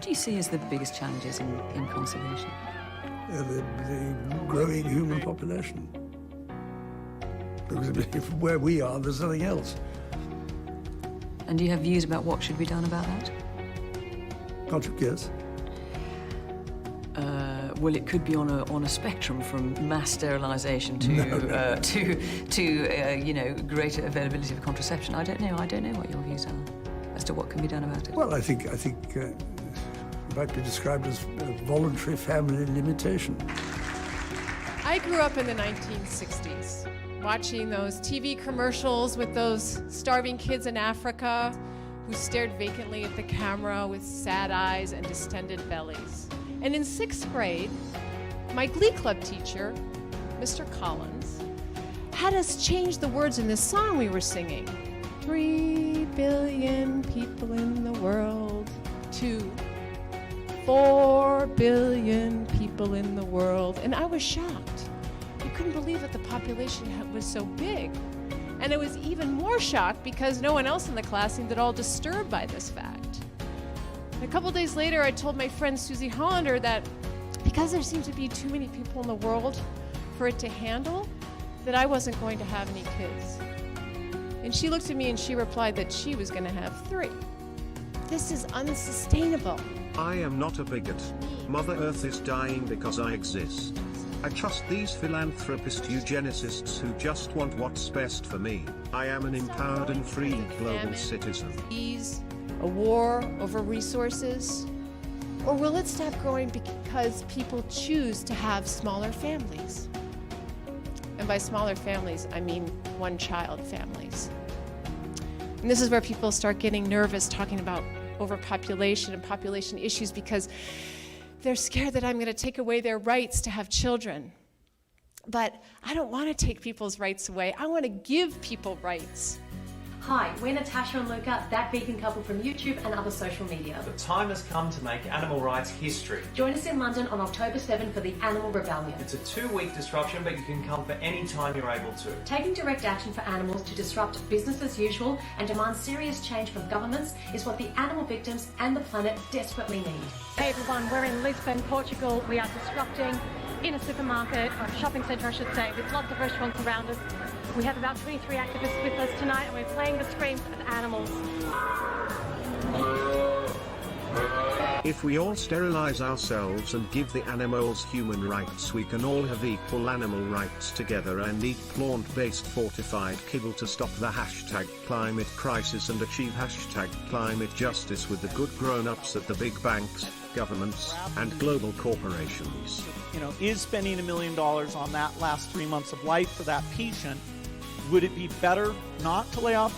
What do you see as the biggest challenges in conservation? The growing human population. Because where we are, there's nothing else. And do you have views about what should be done about that? Can't you guess? Well, it could be on a spectrum from mass sterilisation to greater availability of contraception. I don't know what your views are as to what can be done about it. Well, I think it might be described as voluntary family limitation. I grew up in the 1960s, watching those TV commercials with those starving kids in Africa who stared vacantly at the camera with sad eyes and distended bellies. And in 6th grade, my Glee Club teacher, Mr. Collins, had us change the words in this song we were singing. 3 billion people in the world to 4 billion people in the world. And I was shocked. I couldn't believe that the population was so big. And I was even more shocked because no one else in the class seemed at all disturbed by this fact. A couple days later, I told my friend Susie Hollander that because there seemed to be too many people in the world for it to handle, that I wasn't going to have any kids. And she looked at me and she replied that she was going to have 3. This is unsustainable. I am not a bigot. Mother Earth is dying because I exist. I trust these philanthropist eugenicists who just want what's best for me. I am an empowered and free global citizen. A war over resources? Or will it stop growing because people choose to have smaller families? And by smaller families, I mean one-child families. And this is where people start getting nervous talking about overpopulation and population issues because they're scared that I'm going to take away their rights to have children. But I don't want to take people's rights away. I want to give people rights. Hi, we're Natasha and Luca, that vegan couple from YouTube and other social media. The time has come to make animal rights history. Join us in London on October 7 for the Animal Rebellion. It's a 2-week disruption, but you can come for any time you're able to. Taking direct action for animals to disrupt business as usual and demand serious change from governments is what the animal victims and the planet desperately need. Hey everyone, we're in Lisbon, Portugal. We are disrupting in a supermarket, or a shopping centre I should say, with lots of restaurants around us. We have about 23 activists with us tonight and we're playing the screams of animals. If we all sterilize ourselves and give the animals human rights, we can all have equal animal rights together and eat plant-based fortified kibble to stop the #climate crisis and achieve #climate justice with the good grown-ups at the big banks, governments, and global corporations. Is spending $1 million on that last 3 months of life for that patient, would it be better not to lay off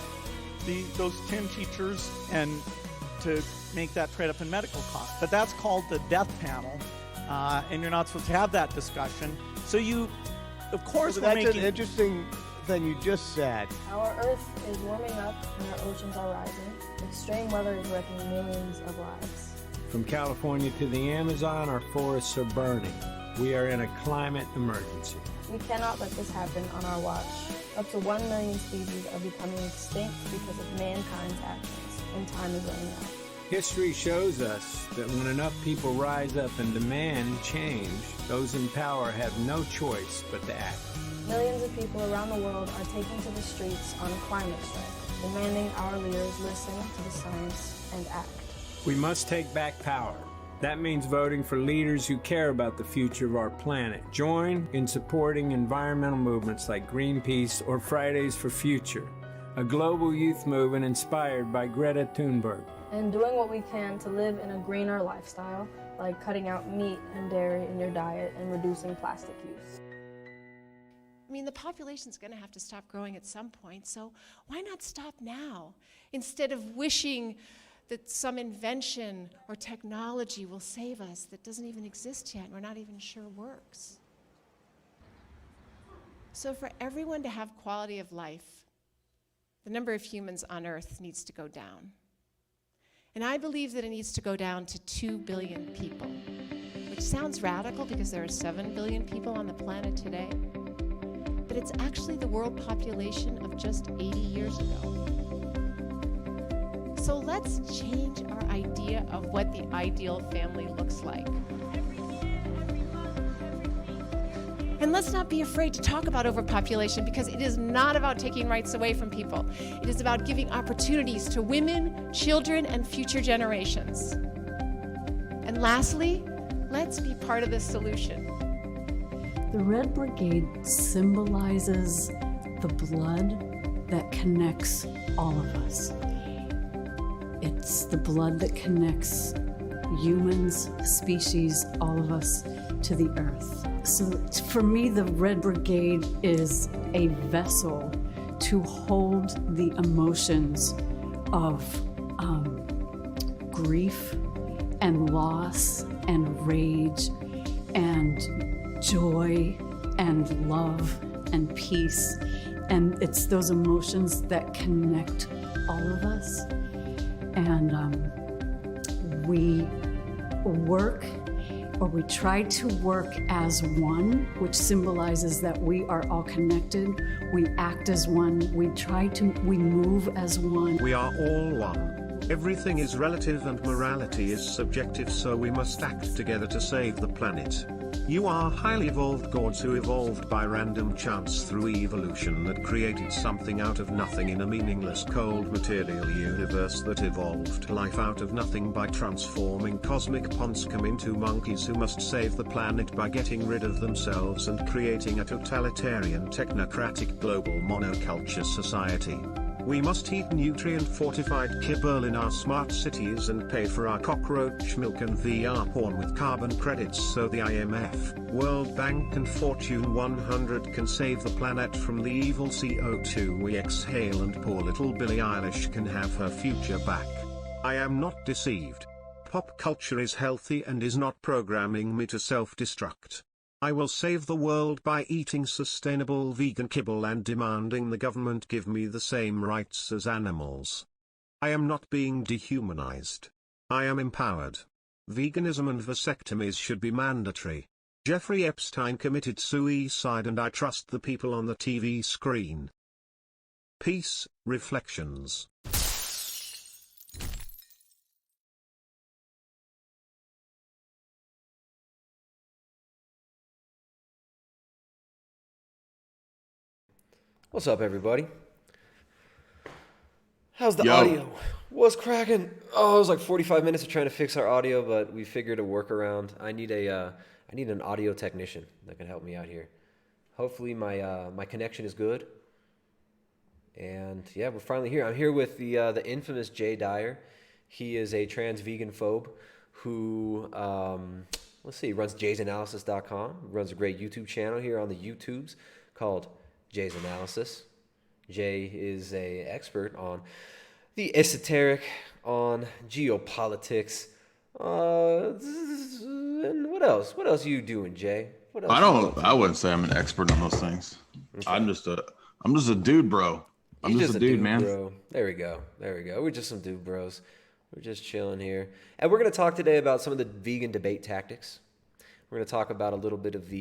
those 10 teachers and to make that trade-off in medical costs? But that's called the death panel, and you're not supposed to have that discussion. So you, of course, well, that's an interesting thing you just said. Our Earth is warming up and our oceans are rising. Extreme weather is wrecking millions of lives. From California to the Amazon, our forests are burning. We are in a climate emergency. We cannot let this happen on our watch. Up to 1 million species are becoming extinct because of mankind's actions, and time is running out. History shows us that when enough people rise up and demand change, those in power have no choice but to act. Millions of people around the world are taking to the streets on a climate strike, demanding our leaders listen to the science and act. We must take back power. That means voting for leaders who care about the future of our planet. Join in supporting environmental movements like Greenpeace or Fridays for Future, a global youth movement inspired by Greta Thunberg. And doing what we can to live in a greener lifestyle, like cutting out meat and dairy in your diet and reducing plastic use. I mean, the population's going to have to stop growing at some point, so why not stop now? Instead of wishing that some invention or technology will save us that doesn't even exist yet and we're not even sure works. So for everyone to have quality of life, the number of humans on Earth needs to go down. And I believe that it needs to go down to 2 billion people, which sounds radical because there are 7 billion people on the planet today, but it's actually the world population of just 80 years ago. So let's change our idea of what the ideal family looks like. And let's not be afraid to talk about overpopulation, because it is not about taking rights away from people. It is about giving opportunities to women, children, and future generations. And lastly, let's be part of the solution. The Red Brigade symbolizes the blood that connects all of us. It's the blood that connects humans, species, all of us to the earth. So for me, the Red Brigade is a vessel to hold the emotions of grief and loss and rage and joy and love and peace. And it's those emotions that connect all of us. And we work, or we try to work as one, which symbolizes that we are all connected. We act as one. We move as one. We are all one. Everything is relative and morality is subjective, so we must act together to save the planet. You are highly evolved gods who evolved by random chance through evolution that created something out of nothing in a meaningless cold material universe that evolved life out of nothing by transforming cosmic ponscum into monkeys who must save the planet by getting rid of themselves and creating a totalitarian technocratic global monoculture society. We must eat nutrient-fortified kibble in our smart cities and pay for our cockroach milk and VR porn with carbon credits so the IMF, World Bank and Fortune 100 can save the planet from the evil CO2 we exhale, and poor little Billie Eilish can have her future back. I am not deceived. Pop culture is healthy and is not programming me to self-destruct. I will save the world by eating sustainable vegan kibble and demanding the government give me the same rights as animals. I am not being dehumanized. I am empowered. Veganism and vasectomies should be mandatory. Jeffrey Epstein committed suicide, and I trust the people on the TV screen. Peace, Reflections. What's up, everybody? How's the audio? What's cracking? Oh, it was like 45 minutes of trying to fix our audio, but we figured a workaround. I need an audio technician that can help me out here. Hopefully my connection is good. And yeah, we're finally here. I'm here with the infamous Jay Dyer. He is a trans vegan phobe who runs jaysanalysis.com. Runs a great YouTube channel here on the YouTubes called Jay's Analysis. Jay is an expert on the esoteric, on geopolitics, and what else? What else are you doing, Jay? What else I wouldn't say I'm an expert on those things. Okay. I'm just a dude, bro. I'm just a dude, man. Bro. There we go. We're just some dude bros. We're just chilling here. And we're going to talk today about some of the vegan debate tactics. We're going to talk about a little bit of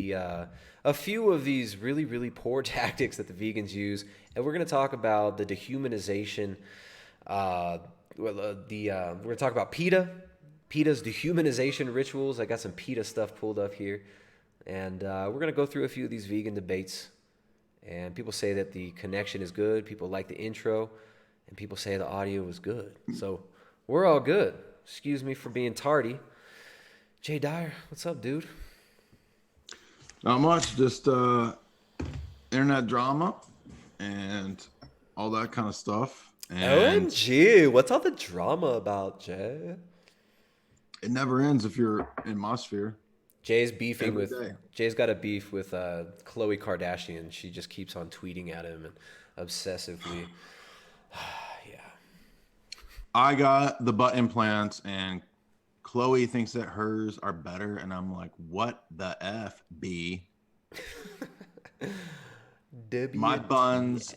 a few of these really, really poor tactics that the vegans use. And we're going to talk about the dehumanization. We're going to talk about PETA's dehumanization rituals. I got some PETA stuff pulled up here. And we're going to go through a few of these vegan debates. And people say that the connection is good. People like the intro. And people say the audio is good. So we're all good. Excuse me for being tardy. Jay Dyer, what's up, dude? Not much, just internet drama and all that kind of stuff. And OMG, what's all the drama about, Jay? It never ends if you're in my sphere. Jay's got a beef with Khloe Kardashian. She just keeps on tweeting at him and obsessively. Yeah. I got the butt implants and Khloe thinks that hers are better, and I'm like, what the F, B? My buns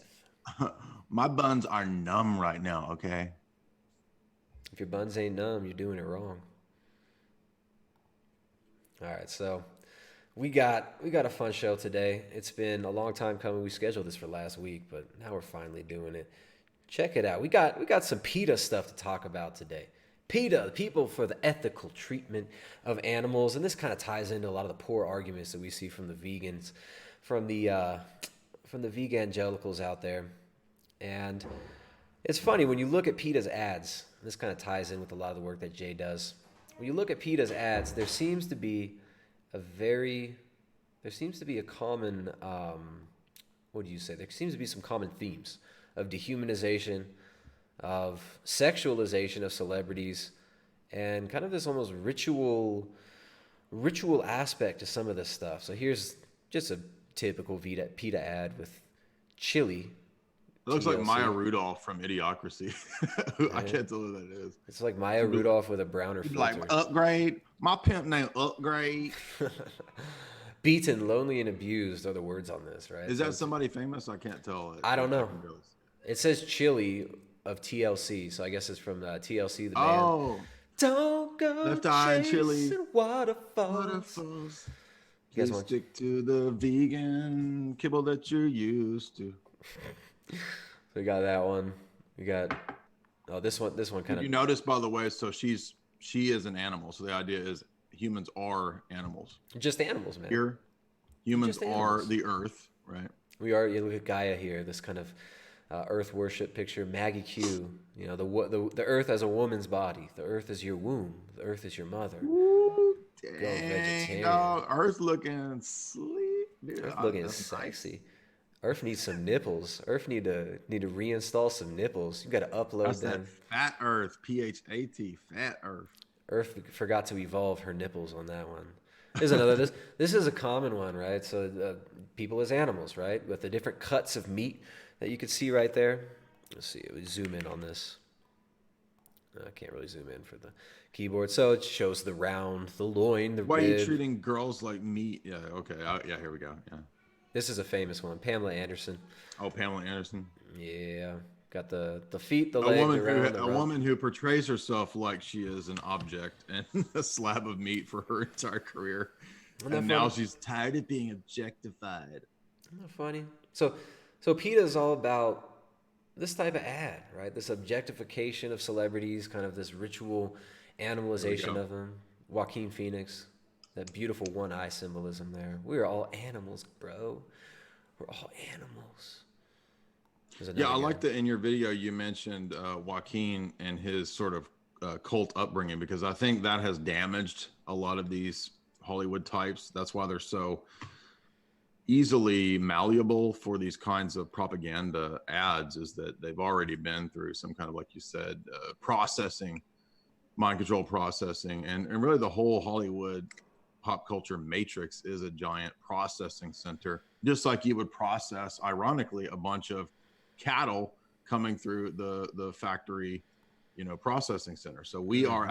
are numb right now, okay? If your buns ain't numb, you're doing it wrong. All right, so we got a fun show today. It's been a long time coming. We scheduled this for last week, but now we're finally doing it. Check it out. We got some PETA stuff to talk about today. PETA, People for the Ethical Treatment of Animals, and this kind of ties into a lot of the poor arguments that we see from the vegans, from the veganegelicals out there. And it's funny when you look at PETA's ads. This kind of ties in with a lot of the work that Jay does. When you look at PETA's ads, there seems to be a common there seems to be some common themes of dehumanization, of sexualization of celebrities, and kind of this almost ritual aspect to some of this stuff. So here's just a typical PETA ad with chili. It looks like TLC. Maya Rudolph from Idiocracy. I can't tell who that is. It's like Maya Rudolph with a browner filter. Like, upgrade. My pimp name Upgrade. Beaten, lonely, and abused are the words on this, right? Is that somebody famous? I can't tell. I don't know. It says chili of TLC, so I guess it's from TLC, the band. Oh. Don't go Left Eye and Chili. Waterfalls. You guys Please want stick to the vegan kibble that you're used to. So we got that one. We got this one kind of. You notice, by the way, so she is an animal. So the idea is humans are animals. Just animals, man. Here, humans Just are animals. the earth, right? We are. You look at Gaia here. This kind of earth worship picture. Maggie Q. You know, the earth as a woman's body. The earth is your womb. The earth is your mother. Ooh, Go dang, vegetarian. dog. Earth looking sleek. Dude, Earth looking sexy. Earth needs some nipples. Earth need to reinstall some nipples. You got to upload That's them. that fat Earth, PHAT, fat Earth. Earth forgot to evolve her nipples on that one. There's another. This is a common one, right? So people as animals, right, with the different cuts of meat that you could see right there. Let's see. We zoom in on this. I can't really zoom in for the keyboard, so it shows the round, the loin, the Why rib. are you treating girls like meat? Yeah, okay. Yeah, here we go. Yeah. This is a famous one, Pamela Anderson. Oh, Pamela Anderson. Yeah, got the feet, the A leg, woman the round, the a rump. woman who portrays herself like she is an object and a slab of meat for her entire career, Isn't that and now funny? she's tired of being objectified. Isn't that funny? So PETA is all about this type of ad, right? This objectification of celebrities, kind of this ritual animalization go. of them. Joaquin Phoenix, that beautiful one eye symbolism there. We are all animals, bro. We're all animals. Yeah, I like that in your video you mentioned Joaquin and his sort of cult upbringing, because I think that has damaged a lot of these Hollywood types. That's why they're so easily malleable for these kinds of propaganda ads, is that they've already been through some kind of, like you said, processing, mind control processing, and really the whole Hollywood pop culture matrix is a giant processing center, just like you would process, ironically, a bunch of cattle coming through the factory, processing center. So we are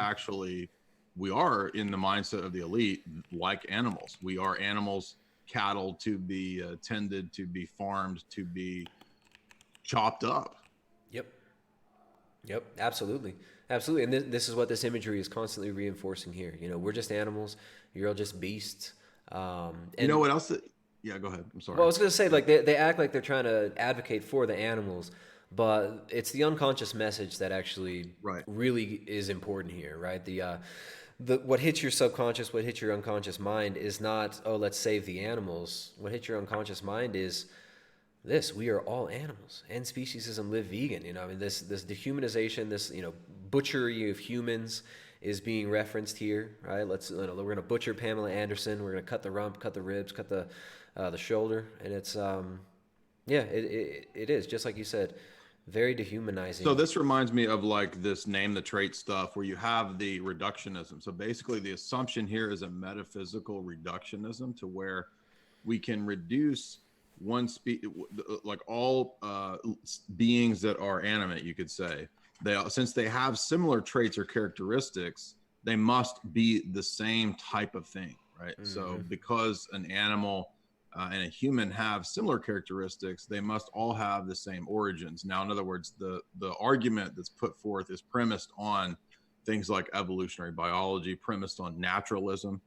in the mindset of the elite, like animals. We are animals, cattle to be tended, to be farmed, to be chopped up. Yep, absolutely. And this is what this imagery is constantly reinforcing here. We're just animals. You're all just beasts. And you know what else? Yeah, go ahead. I'm sorry. Well, I was going to say, like, they act like they're trying to advocate for the animals, but it's the unconscious message that actually really is important here, right? What hits your subconscious, what hits your unconscious mind is not, oh, let's save the animals. What hits your unconscious mind is this: we are all animals, and speciesism live vegan. This dehumanization, this butchery of humans is being referenced here, right? We're going to butcher Pamela Anderson. We're going to cut the rump, cut the ribs, cut the shoulder, and it's it is, just like you said, very dehumanizing. So this reminds me of like this name the trait stuff where you have the reductionism. So basically the assumption here is a metaphysical reductionism, to where we can reduce like all beings that are animate, you could say, since they have similar traits or characteristics, they must be the same type of thing, right? Mm-hmm. So because an animal and a human have similar characteristics, they must all have the same origins. Now, in other words, the argument that's put forth is premised on things like evolutionary biology, premised on naturalism,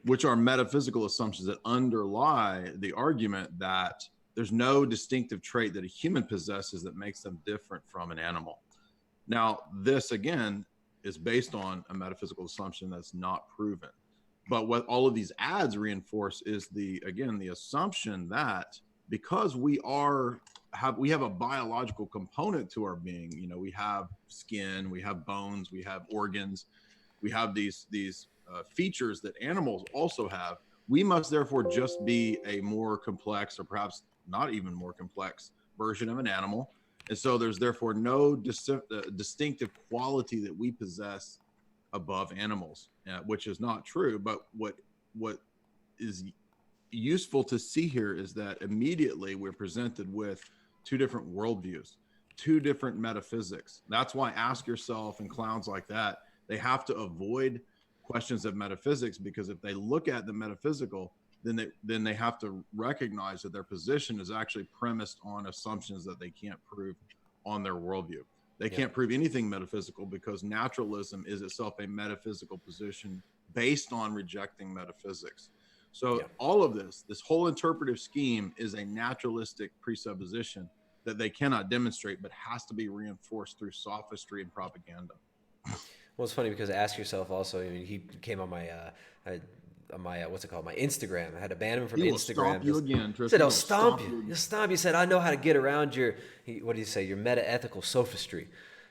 which are metaphysical assumptions that underlie the argument that there's no distinctive trait that a human possesses that makes them different from an animal. Now, this again is based on a metaphysical assumption that's not proven. But what all of these ads reinforce is the assumption that because we have a biological component to our being, you know, we have skin, we have bones, we have organs, we have these features that animals also have. We must therefore just be a more complex, or perhaps not even more complex, version of an animal. And so there's therefore no distinctive quality that we possess above animals, which is not true. But what is useful to see here is that immediately we're presented with two different worldviews, two different metaphysics. That's why Ask Yourself and clowns like that, they have to avoid questions of metaphysics, because if they look at the metaphysical, then they have to recognize that their position is actually premised on assumptions that they can't prove on their worldview. They can't prove anything metaphysical because naturalism is itself a metaphysical position based on rejecting metaphysics. So all of this whole interpretive scheme is a naturalistic presupposition that they cannot demonstrate, but has to be reinforced through sophistry and propaganda. Well, it's funny because Ask Yourself also, I mean, he came on my what's it called? My Instagram. I had to ban him from Instagram. Stomp you again, Tristan. He said, "I'll stomp you. He'll stomp you." He said, "I know how to get around your," what did he say? Your meta-ethical sophistry.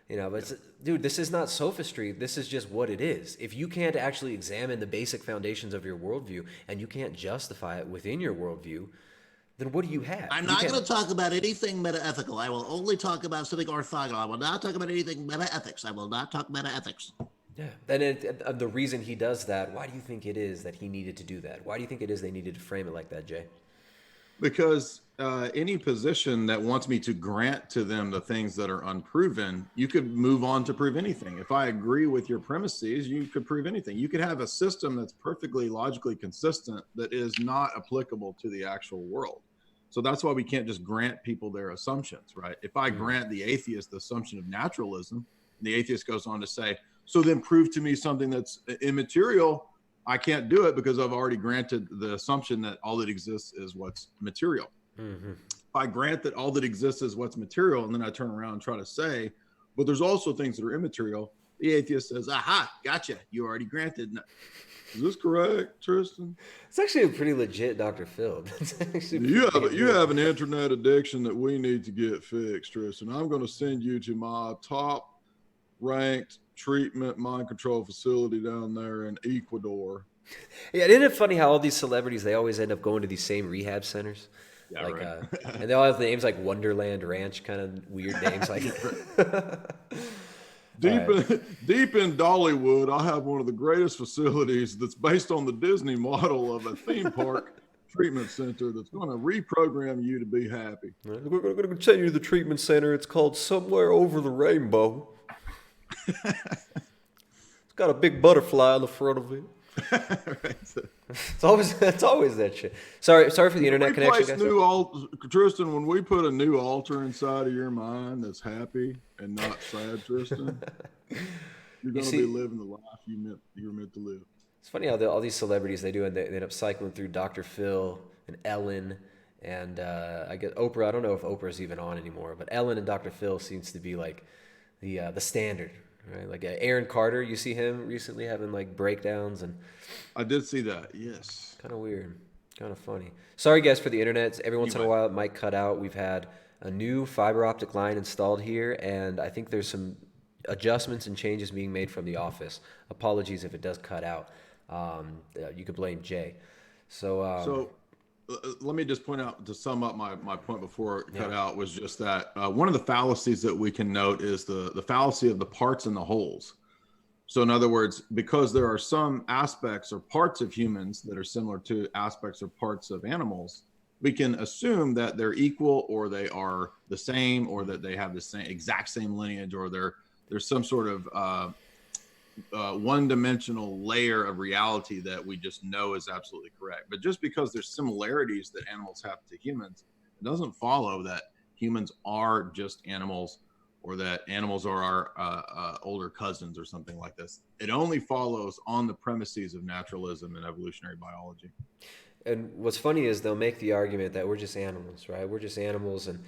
You know, but dude, this is not sophistry. This is just what it is. If you can't actually examine the basic foundations of your worldview and you can't justify it within your worldview, then what do you have? I'm not going to talk about anything meta-ethical. I will only talk about something orthogonal. I will not talk about anything meta-ethics. I will not talk meta-ethics. Yeah. And the reason he does that, why do you think it is that he needed to do that? Why do you think it is they needed to frame it like that, Jay? Because any position that wants me to grant to them the things that are unproven, you could move on to prove anything. If I agree with your premises, you could prove anything. You could have a system that's perfectly logically consistent that is not applicable to the actual world. So that's why we can't just grant people their assumptions, right? If I grant the atheist the assumption of naturalism, the atheist goes on to say, so then prove to me something that's immaterial. I can't do it because I've already granted the assumption that all that exists is what's material. Mm-hmm. If I grant that all that exists is what's material, and then I turn around and try to say, but there's also things that are immaterial, the atheist says, aha, gotcha, you already granted. Is this correct, Tristan? It's actually a pretty legit Dr. Phil. You have an internet addiction that we need to get fixed, Tristan. I'm going to send you to my top ranked treatment mind control facility down there in Ecuador. Yeah, isn't it funny how all these celebrities, they always end up going to these same rehab centers? Yeah, like, right. And they all have names like Wonderland Ranch, kind of weird names. Like Deep in Dollywood, I have one of the greatest facilities that's based on the Disney model of a theme park treatment center that's going to reprogram you to be happy. We're going to send you to the treatment center. It's called Somewhere Over the Rainbow. It's got a big butterfly on the front of it. Right. It's always that shit. Sorry for the internet connection, guys. Tristan, when we put a new altar inside of your mind that's happy and not sad, Tristan, you're going to be living the life you were meant to live. It's funny how all these celebrities they end up cycling through Dr. Phil and Ellen and I guess Oprah. I don't know if Oprah's even on anymore, but Ellen and Dr. Phil seems to be like the standard. Right, like Aaron Carter, you see him recently having like breakdowns, and I did see that. Yes, kind of weird, kind of funny. Sorry guys for the internet. Every once in a while it might cut out. We've had a new fiber optic line installed here, and I think there's some adjustments and changes being made from the office. Apologies if it does cut out. You could blame Jay. So let me just point out, to sum up my point before it cut out, was just that one of the fallacies that we can note is the fallacy of the parts and the wholes. So in other words, because there are some aspects or parts of humans that are similar to aspects or parts of animals, we can assume that they're equal, or they are the same, or that they have the exact same lineage, or there's some sort of one-dimensional layer of reality that we just know is absolutely correct. But just because there's similarities that animals have to humans, it doesn't follow that humans are just animals, or that animals are our older cousins or something like this. It only follows on the premises of naturalism and evolutionary biology. And what's funny is they'll make the argument that we're just animals, right? We're just animals, and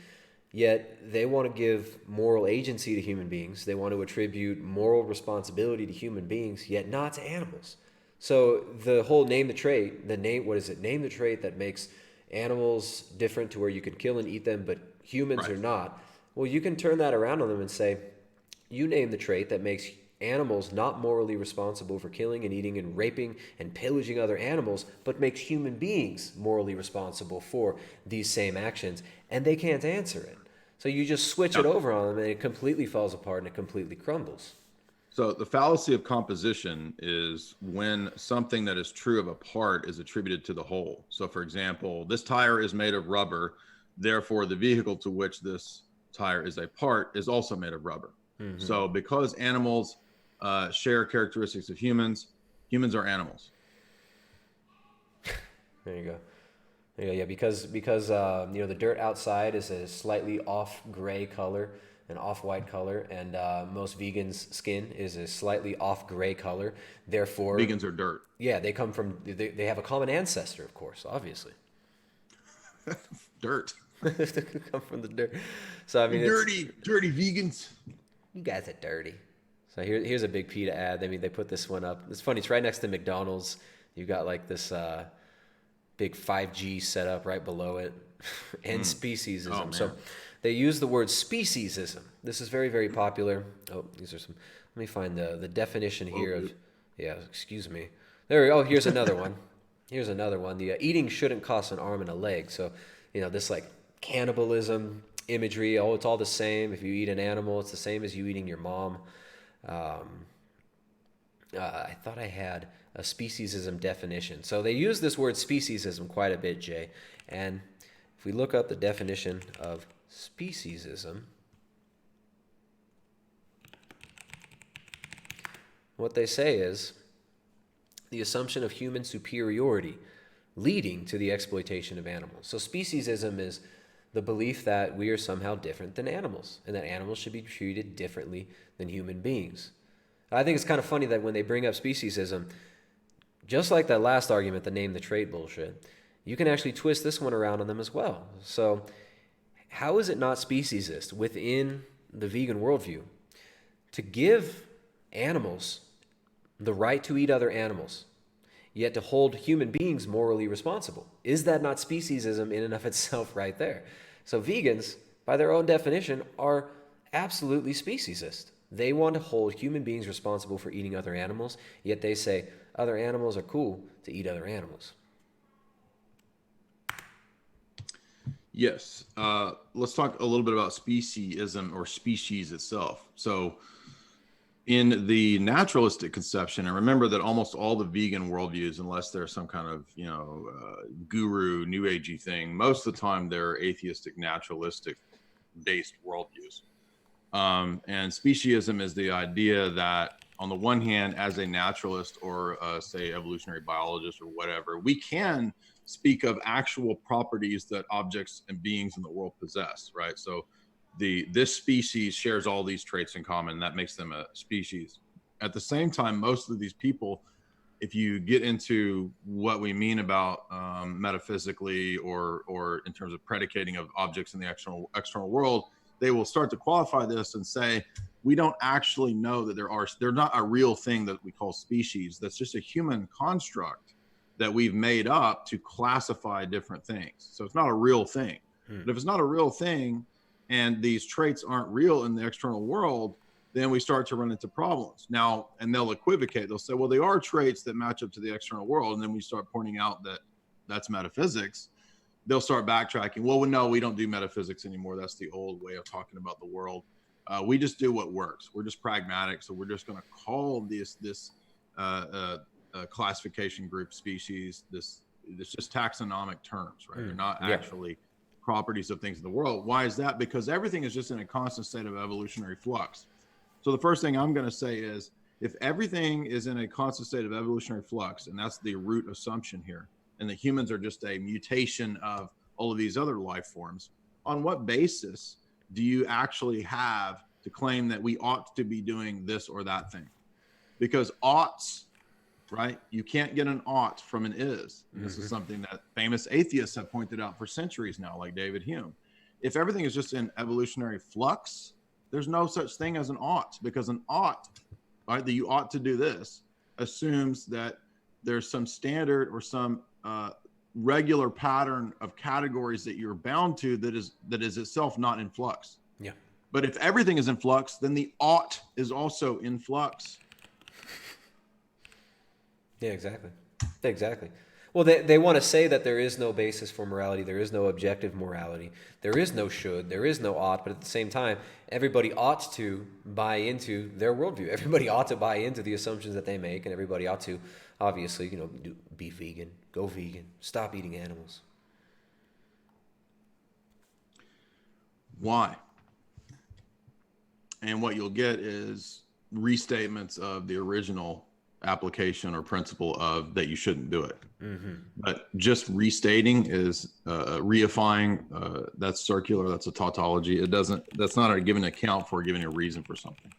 yet they want to give moral agency to human beings. They want to attribute moral responsibility to human beings, yet not to animals. So the whole name the trait, name the trait that makes animals different to where you can kill and eat them, but humans are not. Well, you can turn that around on them and say, you name the trait that makes animals not morally responsible for killing and eating and raping and pillaging other animals, but makes human beings morally responsible for these same actions, and they can't answer it. So you just switch it over on them and it completely falls apart and it completely crumbles. So the fallacy of composition is when something that is true of a part is attributed to the whole. So for example, this tire is made of rubber, therefore the vehicle to which this tire is a part is also made of rubber. Mm-hmm. So because animals share characteristics of humans, humans are animals. There you go. Yeah, because the dirt outside is a slightly off gray color, an off-white color, and most vegans' skin is a slightly off gray color. Therefore, vegans are dirt. Yeah, they come from they have a common ancestor, of course, obviously. Dirt. They come from the dirt. So I mean, dirty vegans. You guys are dirty. So here's a big P to add. I mean, they put this one up. It's funny. It's right next to McDonald's. You got like this big 5G setup right below it, and speciesism. So they use the word speciesism. This is very, very popular. Oh, these are some. Let me find the definition here of. Yeah, excuse me. There we go. Oh, here's another one. Here's another one. The eating shouldn't cost an arm and a leg. So this like cannibalism imagery. Oh, it's all the same. If you eat an animal, it's the same as you eating your mom. I thought I had a speciesism definition. So they use this word speciesism quite a bit, Jay. And if we look up the definition of speciesism, what they say is the assumption of human superiority leading to the exploitation of animals. So speciesism is the belief that we are somehow different than animals and that animals should be treated differently than human beings. I think it's kind of funny that when they bring up speciesism, just like that last argument, the name the trait bullshit, you can actually twist this one around on them as well. So how is it not speciesist within the vegan worldview to give animals the right to eat other animals, yet to hold human beings morally responsible? Is that not speciesism in and of itself right there? So vegans, by their own definition, are absolutely speciesist. They want to hold human beings responsible for eating other animals, yet they say other animals are cool to eat other animals. Yes. Let's talk a little bit about speciesism or species itself. So in the naturalistic conception, and remember that almost all the vegan worldviews, unless there's some kind of, guru, new agey thing, most of the time they're atheistic, naturalistic based worldviews. And speciesism is the idea that on the one hand, as a naturalist or say evolutionary biologist or whatever, we can speak of actual properties that objects and beings in the world possess, right? So this species shares all these traits in common. That makes them a species. At the same time, most of these people, if you get into what we mean about metaphysically or in terms of predicating of objects in the external world, they will start to qualify this and say, we don't actually know that they're not a real thing that we call species. That's just a human construct that we've made up to classify different things. So it's not a real thing. But if it's not a real thing and these traits aren't real in the external world, then we start to run into problems. Now, and they'll equivocate. They'll say, well, they are traits that match up to the external world. And then we start pointing out that that's metaphysics. They'll start backtracking. Well, no, we don't do metaphysics anymore. That's the old way of talking about the world. We just do what works. We're just pragmatic. So we're just going to call this classification group species. This just taxonomic terms, right? They're not actually properties of things in the world. Why is that? Because everything is just in a constant state of evolutionary flux. So the first thing I'm going to say is, if everything is in a constant state of evolutionary flux, and that's the root assumption here, and the humans are just a mutation of all of these other life forms, on what basis do you actually have to claim that we ought to be doing this or that thing? Because oughts right? You can't get an ought from an is. This is something that famous atheists have pointed out for centuries now, like David Hume. If everything is just in evolutionary flux, there's no such thing as an ought, because an ought, right, that you ought to do this, assumes that there's some standard or some regular pattern of categories that you're bound to that is itself not in flux. Yeah. But if everything is in flux, then the ought is also in flux. Yeah, exactly. Well, they want to say that there is no basis for morality, there is no objective morality, there is no should, there is no ought, but at the same time, everybody ought to buy into their worldview. Everybody ought to buy into the assumptions that they make, and everybody ought to, obviously, be vegan, go vegan, stop eating animals. Why? And what you'll get is restatements of the original application or principle of that you shouldn't do it. But just restating is reifying. That's circular. That's a tautology. That's not a given account for giving a reason for something.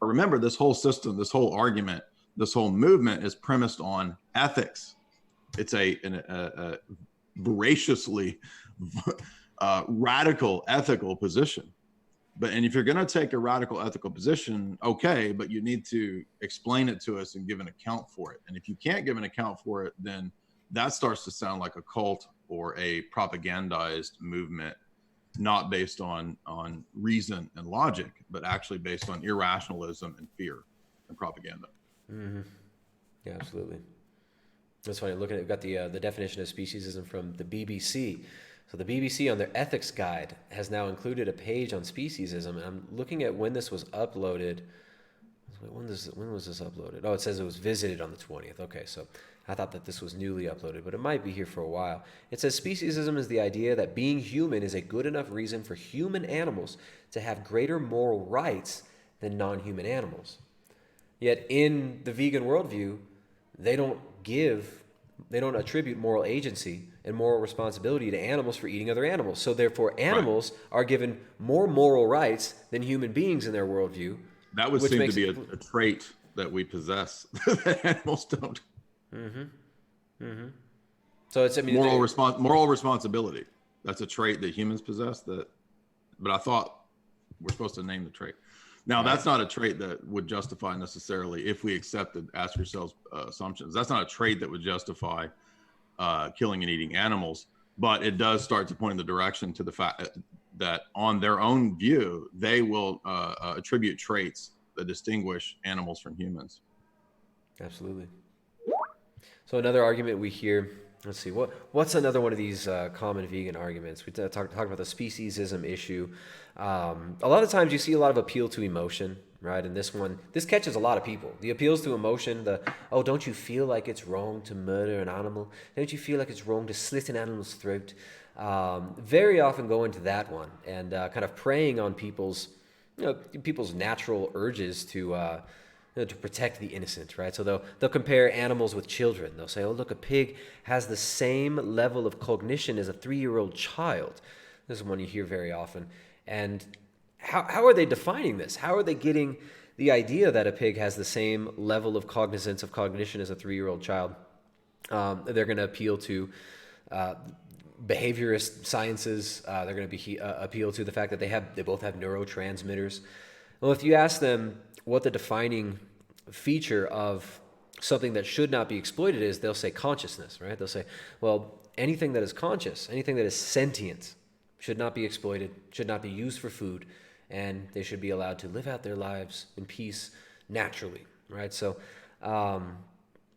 But remember, this whole system, this whole argument, this whole movement is premised on ethics. It's a voraciously radical ethical position. And if you're going to take a radical ethical position, okay, but you need to explain it to us and give an account for it. And if you can't give an account for it, then that starts to sound like a cult or a propagandized movement, not based on reason and logic, but actually based on irrationalism and fear and propaganda. Yeah, absolutely. That's funny. Looking at, we've got the definition of speciesism from the BBC. So the BBC on their ethics guide has now included a page on speciesism, and I'm looking at when this was uploaded. When was this uploaded? Oh, it says it was visited on the 20th. Okay, so I thought that this was newly uploaded, but it might be here for a while. It says speciesism is the idea that being human is a good enough reason for human animals to have greater moral rights than non-human animals. Yet in the vegan worldview, they don't attribute moral agency and moral responsibility to animals for eating other animals. So therefore, animals are given more moral rights than human beings in their worldview. That would seem to be a trait that we possess that animals don't. So it's moral responsibility. That's a trait that humans possess. But I thought we're supposed to name the trait. Now, that's not a trait that would justify necessarily, if we accepted ask yourselves assumptions, that's not a trait that would justify killing and eating animals, but it does start to point in the direction to the fact that on their own view, they will attribute traits that distinguish animals from humans. Absolutely. So another argument we hear, let's see, what's another one of these common vegan arguments? We talk about the speciesism issue. A lot of times you see a lot of appeal to emotion, right? And this catches a lot of people. The appeals to emotion, don't you feel like it's wrong to murder an animal? Don't you feel like it's wrong to slit an animal's throat? Very often go into that one and kind of preying on people's natural urges to protect the innocent, right? So they'll compare animals with children. They'll say, oh, look, a pig has the same level of cognition as a 3-year-old child. This is one you hear very often. And how are they defining this? How are they getting the idea that a pig has the same level of cognizance of cognition as a 3-year-old child? They're going to appeal to behaviorist sciences. They're going to appeal to the fact that they both have neurotransmitters. Well, if you ask them what the defining feature of something that should not be exploited is, they'll say consciousness, right? They'll say, well, anything that is conscious, anything that is sentient should not be exploited, should not be used for food, and they should be allowed to live out their lives in peace naturally, right? So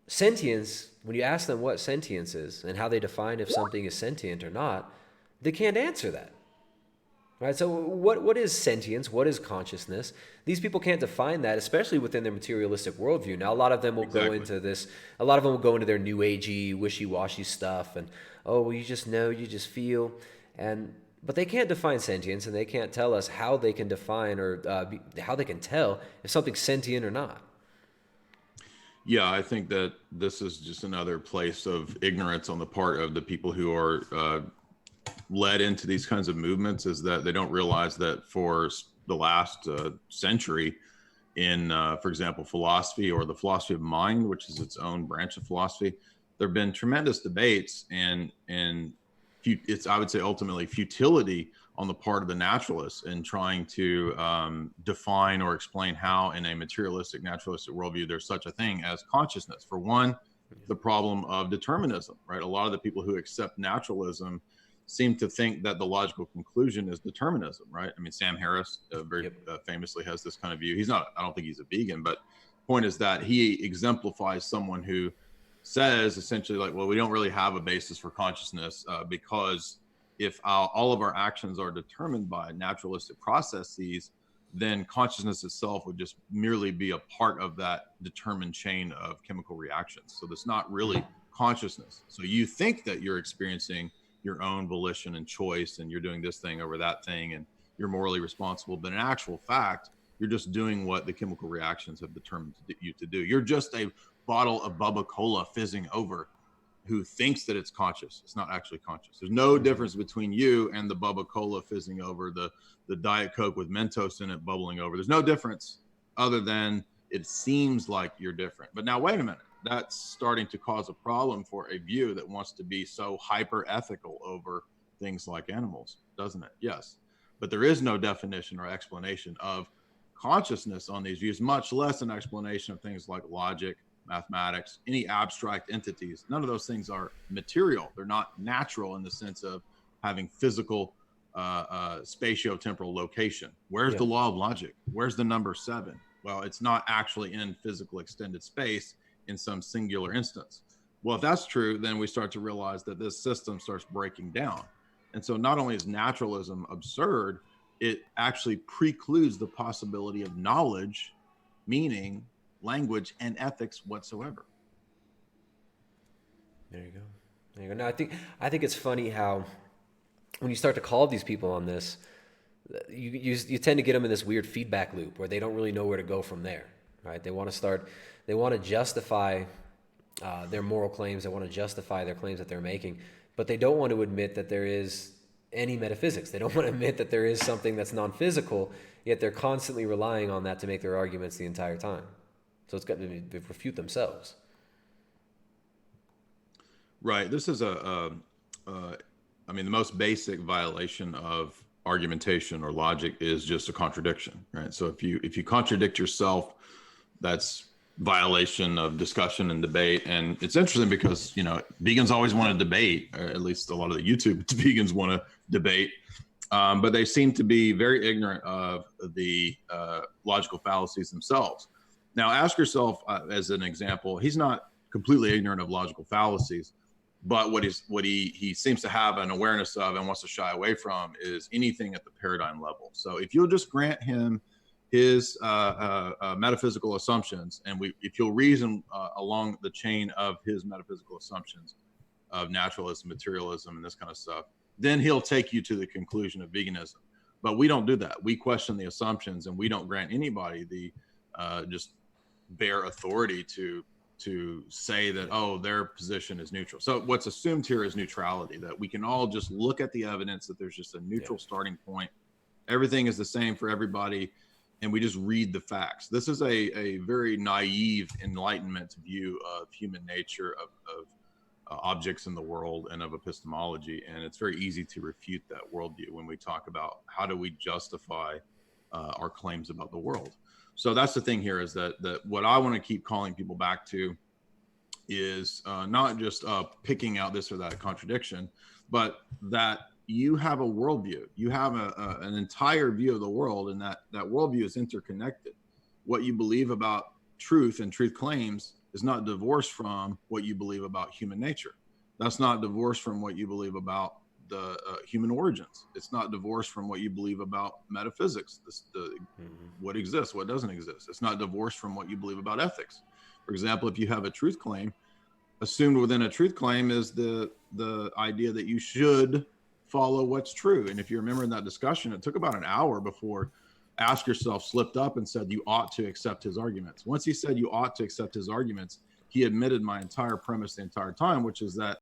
sentience, when you ask them what sentience is and how they define if something is sentient or not, they can't answer that. Right, so what is sentience? What is consciousness? These people can't define that, especially within their materialistic worldview. Now, a lot of them will go into this. A lot of them will go into their new agey, wishy-washy stuff, and you just know, you just feel, but they can't define sentience, and they can't tell us how they can define or how they can tell if something's sentient or not. Yeah, I think that this is just another place of ignorance on the part of the people who are led into these kinds of movements, is that they don't realize that for the last century, in, for example, philosophy or the philosophy of mind, which is its own branch of philosophy. There have been tremendous debates and it's, I would say, ultimately futility on the part of the naturalists in trying to define or explain how in a materialistic, naturalistic worldview, there's such a thing as consciousness. For one, the problem of determinism, right? A lot of the people who accept naturalism seem to think that the logical conclusion is determinism, right? I mean, Sam Harris very famously has this kind of view. He's not, I don't think he's a vegan, but point is that he exemplifies someone who says essentially like, well, we don't really have a basis for consciousness because if all of our actions are determined by naturalistic processes, then consciousness itself would just merely be a part of that determined chain of chemical reactions. So that's not really consciousness. So you think that you're experiencing your own volition and choice, and you're doing this thing over that thing, and you're morally responsible. But in actual fact, you're just doing what the chemical reactions have determined you to do. You're just a bottle of Bubba Cola fizzing over who thinks that it's conscious. It's not actually conscious. There's no difference between you and the Bubba Cola fizzing over, the Diet Coke with Mentos in it bubbling over. There's no difference other than it seems like you're different. But now, wait a minute. That's starting to cause a problem for a view that wants to be so hyper ethical over things like animals, doesn't it? Yes. But there is no definition or explanation of consciousness on these views, much less an explanation of things like logic, mathematics, any abstract entities. None of those things are material. They're not natural in the sense of having physical spatiotemporal location. Where's the law of logic? Where's the number 7? Well, it's not actually in physical extended space in some singular instance. Well, if that's true, then we start to realize that this system starts breaking down. And so not only is naturalism absurd, it actually precludes the possibility of knowledge, meaning, language, and ethics whatsoever. There you go. There you go. Now, I think it's funny how when you start to call these people on this, you tend to get them in this weird feedback loop where they don't really know where to go from there, right? They want to justify their moral claims. They want to justify their claims that they're making, but they don't want to admit that there is any metaphysics. They don't want to admit that there is something that's non-physical, yet they're constantly relying on that to make their arguments the entire time. So it's got to refute themselves. Right. This is the most basic violation of argumentation or logic is just a contradiction, right? So if you contradict yourself, that's violation of discussion and debate. And it's interesting because, vegans always want to debate, or at least a lot of the YouTube vegans want to debate, but they seem to be very ignorant of the logical fallacies themselves. Now, ask yourself, as an example, he's not completely ignorant of logical fallacies, but what he seems to have an awareness of and wants to shy away from is anything at the paradigm level. So if you'll just grant him his metaphysical assumptions, and if you'll reason along the chain of his metaphysical assumptions of naturalism, materialism, and this kind of stuff, then he'll take you to the conclusion of veganism. But we don't do that. We question the assumptions, and we don't grant anybody the just bare authority to say that, oh, their position is neutral. So what's assumed here is neutrality, that we can all just look at the evidence, that there's just a neutral starting point. Everything is the same for everybody, and we just read the facts. This is a very naive Enlightenment view of human nature, of objects in the world, and of epistemology. And it's very easy to refute that worldview when we talk about how do we justify our claims about the world. So that's the thing here, is that what I want to keep calling people back to is not just picking out this or that contradiction, but that you have a worldview. You have an entire view of the world, and that worldview is interconnected. What you believe about truth and truth claims is not divorced from what you believe about human nature. That's not divorced from what you believe about the human origins. It's not divorced from what you believe about metaphysics, what exists, what doesn't exist. It's not divorced from what you believe about ethics. For example, if you have a truth claim, assumed within a truth claim is the idea that you should follow what's true. And if you remember in that discussion, it took about an hour before Ask Yourself slipped up and said you ought to accept his arguments. Once he said you ought to accept his arguments, he admitted my entire premise the entire time, which is that